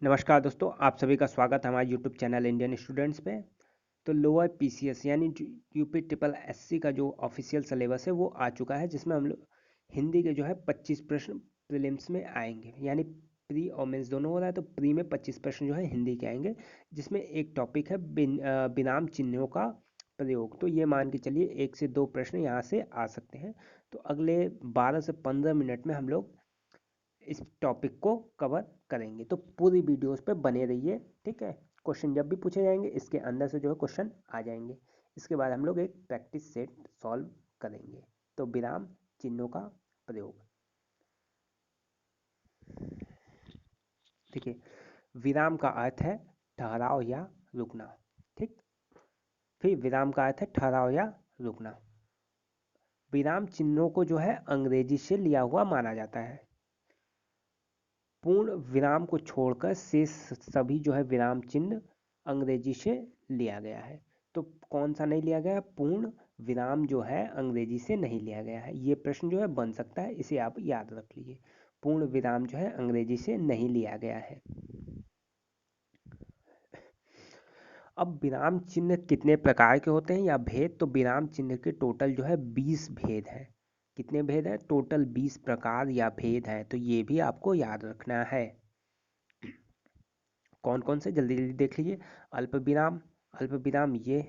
नमस्कार दोस्तों, आप सभी का स्वागत है हमारे यूट्यूब चैनल इंडियन स्टूडेंट्स पे। तो लोअर पीसीएस यानी यूपी ट्रिपल एससी का जो ऑफिशियल सिलेबस है वो आ चुका है, जिसमें हम लोग हिंदी के जो है 25 प्रश्न प्रीलिम्स में आएंगे। यानी प्री और मेंस दोनों हो रहा है, तो प्री में 25 प्रश्न जो है हिंदी के आएंगे, जिसमें एक टॉपिक है विराम चिन्हों का प्रयोग। तो ये मान के चलिए 1 से 2 प्रश्न यहाँ से आ सकते हैं। तो अगले 12 से 15 मिनट में हम लोग इस टॉपिक को कवर करेंगे, तो पूरी वीडियोस पे बने रहिए। ठीक है, क्वेश्चन जब भी पूछे जाएंगे इसके अंदर से जो है क्वेश्चन आ जाएंगे। इसके बाद हम लोग एक प्रैक्टिस सेट सॉल्व करेंगे। तो विराम चिन्हों का प्रयोग। देखिए, विराम का अर्थ है ठहराव या रुकना। ठीक, फिर विराम का अर्थ है ठहराव या रुकना। विराम चिन्हों को जो है अंग्रेजी से लिया हुआ माना जाता है। पूर्ण विराम को छोड़कर शेष सभी जो है विराम चिन्ह अंग्रेजी से लिया गया है। तो कौन सा नहीं लिया गया? पूर्ण विराम जो है अंग्रेजी से नहीं लिया गया है। ये प्रश्न जो है बन सकता है, इसे आप याद रख लीजिए। पूर्ण विराम जो है अंग्रेजी से नहीं लिया गया है। अब विराम चिन्ह कितने प्रकार के होते हैं या भेद? तो विराम चिन्ह के टोटल जो है 20 भेद हैं। कितने भेद हैं? टोटल 20 प्रकार या भेद हैं। तो ये भी आपको याद रखना है। कौन कौन से? जल्दी जल्दी देख लीजिए। अल्प विराम, अल्प विराम ये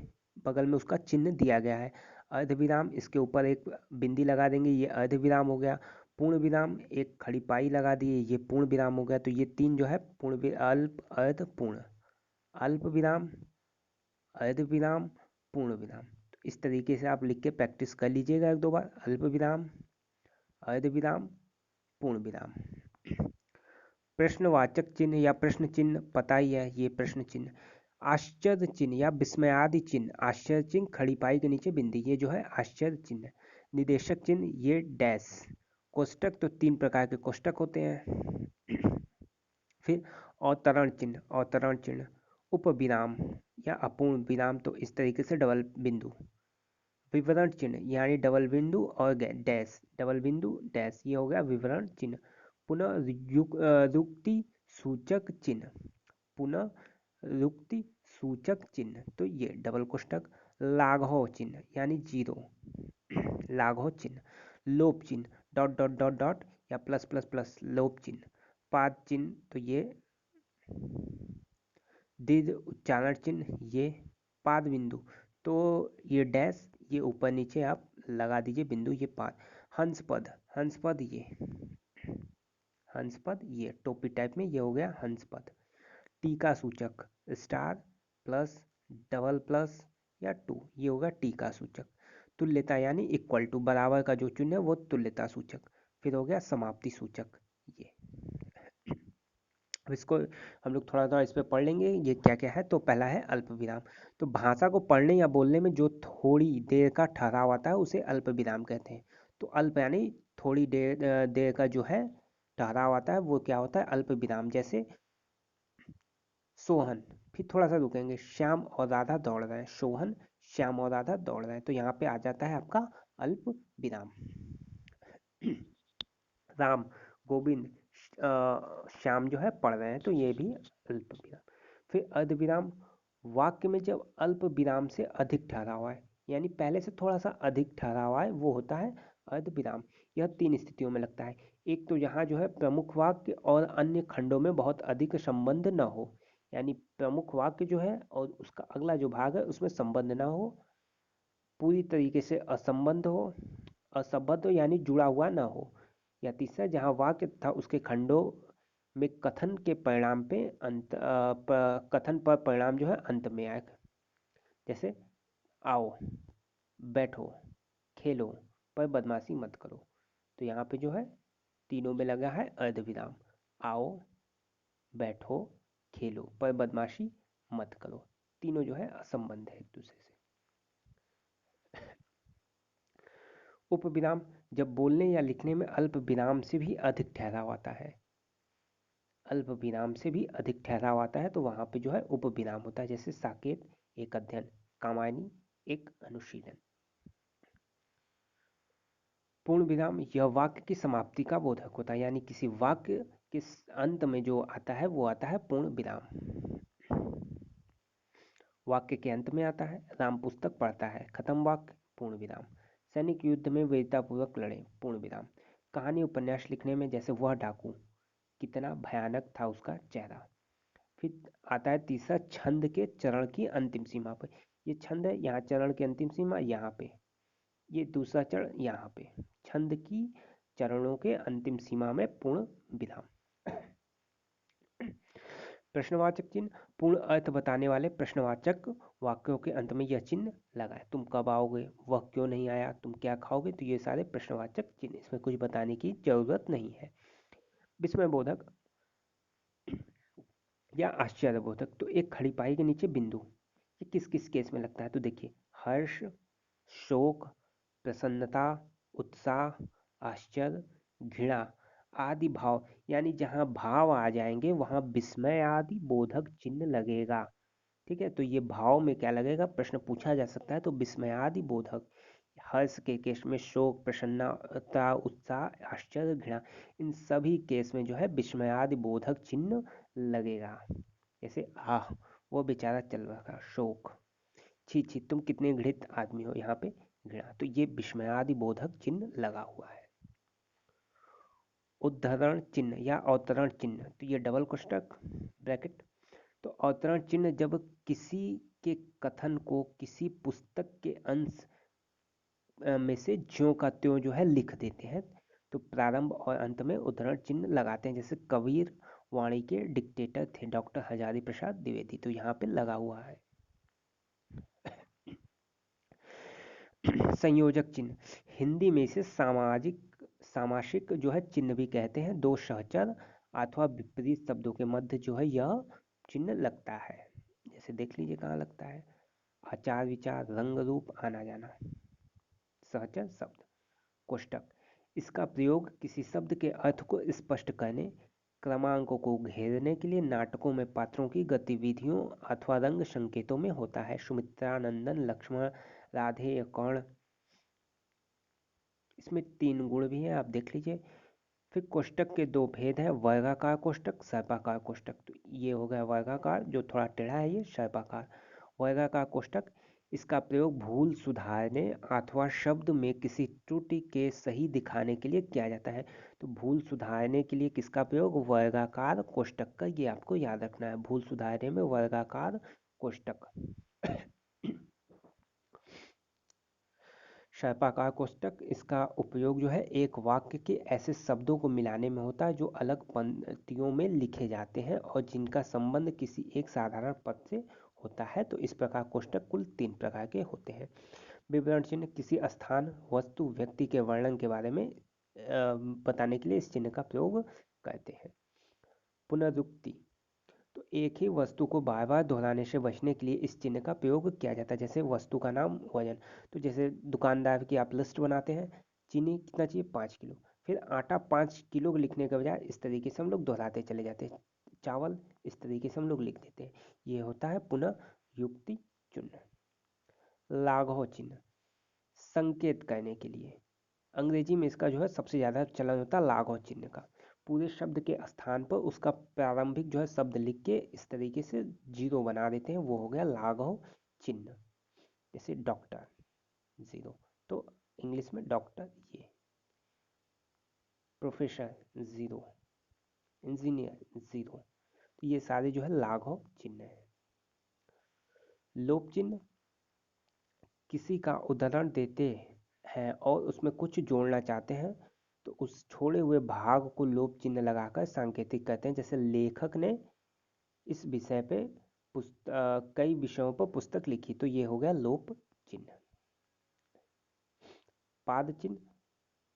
बगल में उसका चिन्ह दिया गया है। अर्ध विराम, इसके ऊपर एक बिंदी लगा देंगे, ये अर्ध विराम हो गया। पूर्ण विराम, एक खड़ी पाई लगा दिए, ये पूर्ण विराम हो गया। तो ये तीन जो है अल्प, अर्ध, पूर्ण। अल्प विराम, अर्ध विराम, पूर्ण विराम। तो इस तरीके से आप लिख के प्रैक्टिस कर लीजिएगा एक दो बार। अल्प विराम, अर्ध विराम, पूर्ण विराम। प्रश्नवाचक चिन्ह या प्रश्न चिन्ह पता ही है, ये प्रश्न चिन्ह। आश्चर्य चिन्ह या विस्मयादि चिन्ह, आश्चर्य चिन्ह खड़ी पाई के नीचे बिंदी, ये जो है आश्चर्य चिन्ह। निदेशक चिन्ह, ये डैश। कोष्टक, तो 3 प्रकार के कोष्टक होते हैं। फिर अवतरण चिन्ह, अवतरण चिन्ह। उपविराम या अपूर्ण विराम, तो इस तरीके से डबल बिंदु। विवरण चिन्ह यानी डबल बिंदु और डैश, डबल बिंदु डैश, ये हो गया विवरण चिन्ह। पुनः रुक्ति सूचक चिन्ह, पुनः रुक्ति सूचक चिन्ह, तो ये डबल कोष्टक। लाघव चिन्ह यानी जीरो, लाघव चिन्ह। लोप चिन्ह, डॉट डॉट डॉट डॉट या प्लस प्लस प्लस, लोप चिन्ह। पाद चिन्ह, तो ये दीर्घ उच्चारण चिन्ह, ये पाद बिंदु, तो ये डैश, ये ऊपर नीचे आप लगा दीजिए बिंदु, ये पाद। हंस पद, हंस पद, ये हंस पद, ये टोपी टाइप में, ये हो गया हंस पद। टीका सूचक, स्टार प्लस डबल प्लस या टू, ये होगा टीका सूचक। तुल्यता यानी इक्वल टू, बराबर का जो चिन्ह है वो तुल्यता सूचक। फिर हो गया समाप्ति सूचक, ये। अब इसको हम लोग थोड़ा थोड़ा इस पे पढ़ लेंगे, ये क्या क्या है। तो पहला है अल्प विराम। तो भाषा को पढ़ने या बोलने में जो थोड़ी देर का ठहराव आता है उसे अल्प विराम कहते हैं। तो अल्प यानी थोड़ी देर का जो है ठहराव आता है वो क्या होता है? अल्प विराम। जैसे सोहन, फिर थोड़ा सा रुकेंगे, श्याम और राधा दौड़ रहे हैं। सोहन, श्याम और राधा दौड़ रहे हैं, तो यहाँ पे आ जाता है आपका अल्प विराम। राम, गोविंद, श्याम जो है पढ़ रहे हैं, तो ये भी अल्प विराम। फिर अर्ध विराम, वाक्य में जब अल्प विराम से अधिक ठहराव आए, यानी पहले से थोड़ा सा अधिक ठहराव आए, वो होता है अर्ध विराम। यह 3 स्थितियों में लगता है। एक तो यहाँ जो है प्रमुख वाक्य और अन्य खंडों में बहुत अधिक संबंध न हो, यानी प्रमुख वाक्य जो है और उसका अगला जो भाग है उसमें संबंध ना हो, पूरी तरीके से असंबद्ध हो, असंबद्ध यानी जुड़ा हुआ ना हो। या तीसरा, जहाँ वाक्य तथा उसके खंडों में कथन के परिणाम पे कथन पर परिणाम जो है अंत में आए। जैसे आओ, बैठो, खेलो, पर बदमाशी मत करो। तो यहाँ पे जो है तीनों में लगा है अर्ध विराम। आओ, बैठो, खेलो, पर बदमाशी मत करो, तीनों जो है असंबंध है एक दूसरे से। उपविराम, जब बोलने या लिखने में अल्प विराम से भी अधिक ठहराव आता है, अल्प विराम से भी अधिक ठहराव आता है, तो वहां पे जो है उपविराम होता है। जैसे साकेत, एक अध्ययन, कामायनी, एक अनुशीलन। पूर्ण विराम, यह वाक्य की समाप्ति का बोधक होता है, यानी किसी वाक्य किस अंत में जो आता है वो आता है पूर्ण विराम। वाक्य के अंत में आता है राम पुस्तक पढ़ता है, खत्म वाक्य, पूर्ण विराम। सैनिक युद्ध में वीरतापूर्वक लड़े, पूर्ण विराम। कहानी उपन्यास लिखने में जैसे वह डाकू, कितना भयानक था उसका चेहरा। फिर आता है तीसरा, छंद के चरण की अंतिम सीमा पर। ये छंद है, यहाँ चरण की अंतिम सीमा यहाँ पे, ये दूसरा चरण यहाँ पे। छंद की चरणों के अंतिम सीमा में पूर्ण विराम। प्रश्नवाचक चिन्ह, पूर्ण अर्थ बताने वाले प्रश्नवाचक वाक्यों के अंत में यह चिन्ह लगाए। तुम कब आओगे, वह क्यों नहीं आया, तुम क्या खाओगे, तो ये सारे प्रश्नवाचक चिन्ह, इसमें कुछ बताने की जरूरत नहीं है। विस्मयबोधक या आश्चर्यबोधक, तो एक खड़ी पाई के नीचे बिंदु, ये किस किस केस में लगता है, तो देखिए हर्ष, शोक, प्रसन्नता, उत्साह, आश्चर्य, घृणा आदि भाव, यानी जहाँ भाव आ जाएंगे वहाँ विस्मय आदि बोधक चिन्ह लगेगा। ठीक है, तो ये भाव में क्या लगेगा, प्रश्न पूछा जा सकता है तो विस्मय आदि बोधक। हर्ष के केस में शोक, प्रसन्नता, उत्साह, आश्चर्य, घृणा, इन सभी केस में जो है विस्मय आदि बोधक चिन्ह लगेगा। जैसे आह, वो बेचारा चल रहा था, शोक, छी छी तुम कितने घृणित आदमी हो, यहाँ पे घृणा, तो ये विस्मयादि बोधक चिन्ह लगा हुआ है। उद्धरण चिन्ह या अवतरण चिन्ह, तो ये डबल कोष्टक ब्रैकेट। तो अवतरण चिन्ह जब किसी के कथन को किसी पुस्तक के अंश में से ज्यों का त्यों जो है लिख देते हैं, तो प्रारंभ और अंत में उद्धरण चिन्ह लगाते हैं। जैसे कबीर वाणी के डिक्टेटर थे डॉक्टर हजारी प्रसाद द्विवेदी, तो यहाँ पे लगा हुआ है। संयोजक चिन्ह, हिंदी में इसे सामासिक जो है चिन्ह भी कहते हैं। दो सहचर अथवा विपरीत शब्दों के मध्य जो है यह चिन्ह लगता है। जैसे देख लीजिए कहाँ लगता है, आचार विचार, रंग रूप, आना जाना, सहचर शब्द। कोष्टक, इसका प्रयोग किसी शब्द के अर्थ को स्पष्ट करने, क्रमांकों को घेरने के लिए, नाटकों में पात्रों की गतिविधियों अथवा रंग संकेतों में होता है। सुमित्रा नंदन, लक्ष्मण, राधे, कर्ण, इसमें 3 गुण भी हैं, आप देख लीजिए। फिर कोष्टक के 2 भेद हैं, वर्गाकार कोष्टक, सर्पाकार कोष्टक। तो ये हो गया वर्गाकार, जो थोड़ा टेढ़ा है, ये सर्पाकार। वर्गाकार कोष्टक, इसका प्रयोग भूल सुधारने अथवा शब्द में किसी त्रुटि के सही दिखाने के लिए किया जाता है। तो भूल सुधारने के लिए किसका प्रयोग, वर्गाकार कोष्टक का, ये आपको याद रखना है, भूल सुधारने में वर्गाकार कोष्टक। सर्पाकार कोष्टक, इसका उपयोग जो है एक वाक्य के ऐसे शब्दों को मिलाने में होता है जो अलग पंक्तियों में लिखे जाते हैं और जिनका संबंध किसी एक साधारण पद से होता है। तो इस प्रकार कोष्टक कुल 3 प्रकार के होते हैं। विवरण चिन्ह, किसी स्थान, वस्तु, व्यक्ति के वर्णन के बारे में बताने के लिए इस चिन्ह का प्रयोग करते हैं। पुनरुक्ति, तो एक ही वस्तु को बार बार दोहराने से बचने के लिए इस चिन्ह का प्रयोग किया जाता है। जैसे वस्तु का नाम, वजन, तो जैसे दुकानदार की आप लिस्ट बनाते हैं, चीनी कितना चाहिए, 5 किलो, फिर आटा 5 किलो लिखने के बजाय इस तरीके से हम लोग दोहराते चले जाते हैं, चावल इस तरीके से हम लोग लिख देते हैं, ये होता है पुनः युक्ति चिन्ह। लाघव चिन्ह, संकेत करने के लिए, अंग्रेजी में इसका जो है सबसे ज़्यादा चलन होता है लाघव चिन्ह का। पूरे शब्द के स्थान पर उसका प्रारंभिक जो है शब्द लिख के इस तरीके से 0 बना देते हैं, वो हो गया लाघव चिन्ह। जैसे डॉक्टर 0, तो इंग्लिश में डॉक्टर, ये प्रोफेसर 0, इंजीनियर 0, तो ये सारे जो है लाघव चिन्ह है। लोप चिन्ह, किसी का उदाहरण देते हैं और उसमें कुछ जोड़ना चाहते हैं तो उस छोड़े हुए भाग को लोप चिन्ह लगाकर सांकेतिक करते हैं। जैसे लेखक ने इस विषय पे कई विषयों पर पुस्तक लिखी, तो ये हो गया लोप चिन्ह। पाद चिन्ह,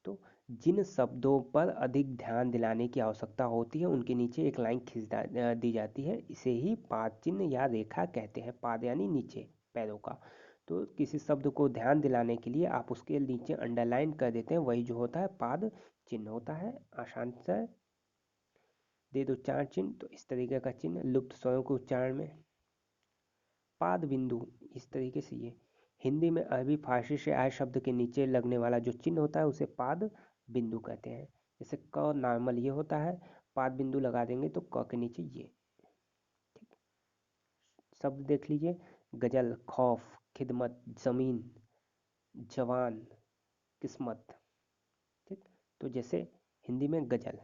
तो जिन शब्दों पर अधिक ध्यान दिलाने की आवश्यकता होती है उनके नीचे एक लाइन खींच दी जाती है, इसे ही पाद चिन्ह या रेखा कहते हैं। पाद यानी नीचे, पैरों का। तो किसी शब्द को ध्यान दिलाने के लिए आप उसके नीचे अंडरलाइन कर देते हैं, वही जो होता है पाद चिन्ह होता है। आसान से दे दो उच्चारण चिन्ह, तो इस तरीके का चिन्ह लुप्त स्वरों के उच्चारण में। पाद बिंदु, इस तरीके से, ये हिंदी में अरबी फारसी से आए शब्द के नीचे लगने वाला जो चिन्ह होता है उसे पाद बिंदु कहते हैं। जैसे क नॉर्मल ये होता है, पाद बिंदु लगा देंगे तो क के नीचे ये। ठीक, शब्द देख लीजिए, गजल, खौफ, खिदमत, जमीन, जवान, किस्मत। ठीक, तो जैसे हिंदी में गजल,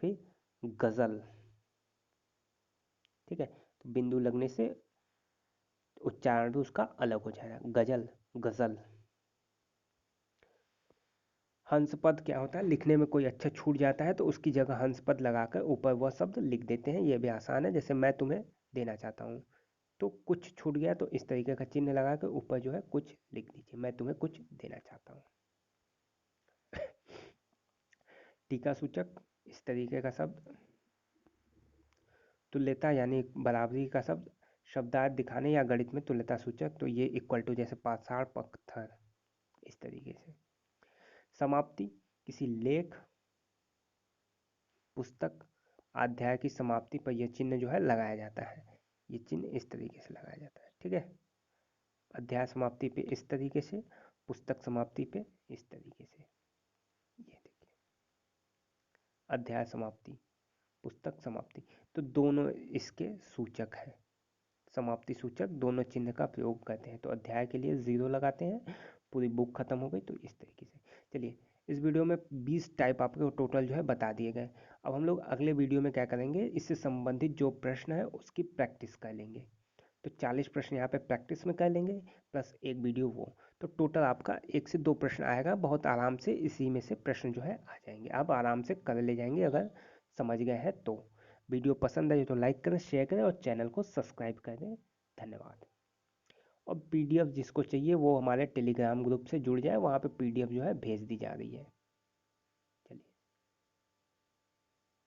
फिर गजल। ठीक है, तो बिंदु लगने से उच्चारण भी उसका अलग हो जाएगा, गजल, गजल। हंस पद क्या होता है, लिखने में कोई अच्छा छूट जाता है तो उसकी जगह हंस पद लगाकर ऊपर वह शब्द लिख देते हैं, ये भी आसान है। जैसे मैं तुम्हें देना चाहता हूँ, तो कुछ छूट गया तो इस तरीके का चिन्ह लगा के ऊपर जो है कुछ लिख दीजिए, मैं तुम्हें कुछ देना चाहता हूँ। टीका सूचक इस तरीके का शब्द, तुल्यता यानी बराबरी का शब्द, शब्दार्थ दिखाने या गणित में तुल्यता सूचक, तो ये इक्वल टू, जैसे पाषाण पत्थर, इस तरीके से। समाप्ति, किसी लेख, पुस्तक, अध्याय की समाप्ति पर यह चिन्ह जो है लगाया जाता है, ये चिन्ह इस तरीके से लगाया जाता है। ठीक है, अध्याय समाप्ति पे इस तरीके से, पुस्तक समाप्ति पे इस तरीके से। ये देखिए, अध्याय समाप्ति, पुस्तक समाप्ति, तो दोनों इसके सूचक हैं, समाप्ति सूचक दोनों चिन्ह का प्रयोग करते हैं। तो अध्याय के लिए 0 लगाते हैं, पूरी बुक खत्म हो गई तो इस तरीके से। चलिए, इस वीडियो में 20 टाइप आपको टोटल जो है बता दिए गए। अब हम लोग अगले वीडियो में क्या करेंगे, इससे संबंधित जो प्रश्न है उसकी प्रैक्टिस कर लेंगे। तो 40 प्रश्न यहाँ पे प्रैक्टिस में कर लेंगे, प्लस एक वीडियो वो, तो टोटल आपका 1 से 2 प्रश्न आएगा, बहुत आराम से इसी में से प्रश्न जो है आ जाएंगे, आप आराम से कर ले जाएंगे अगर समझ गए हैं तो। वीडियो पसंद आए तो लाइक करें, शेयर करें और चैनल को सब्सक्राइब करें। धन्यवाद। और पीडीएफ जिसको चाहिए वो हमारे टेलीग्राम ग्रुप से जुड़ जाए, वहाँ पे पीडीएफ जो है भेज दी जा रही है।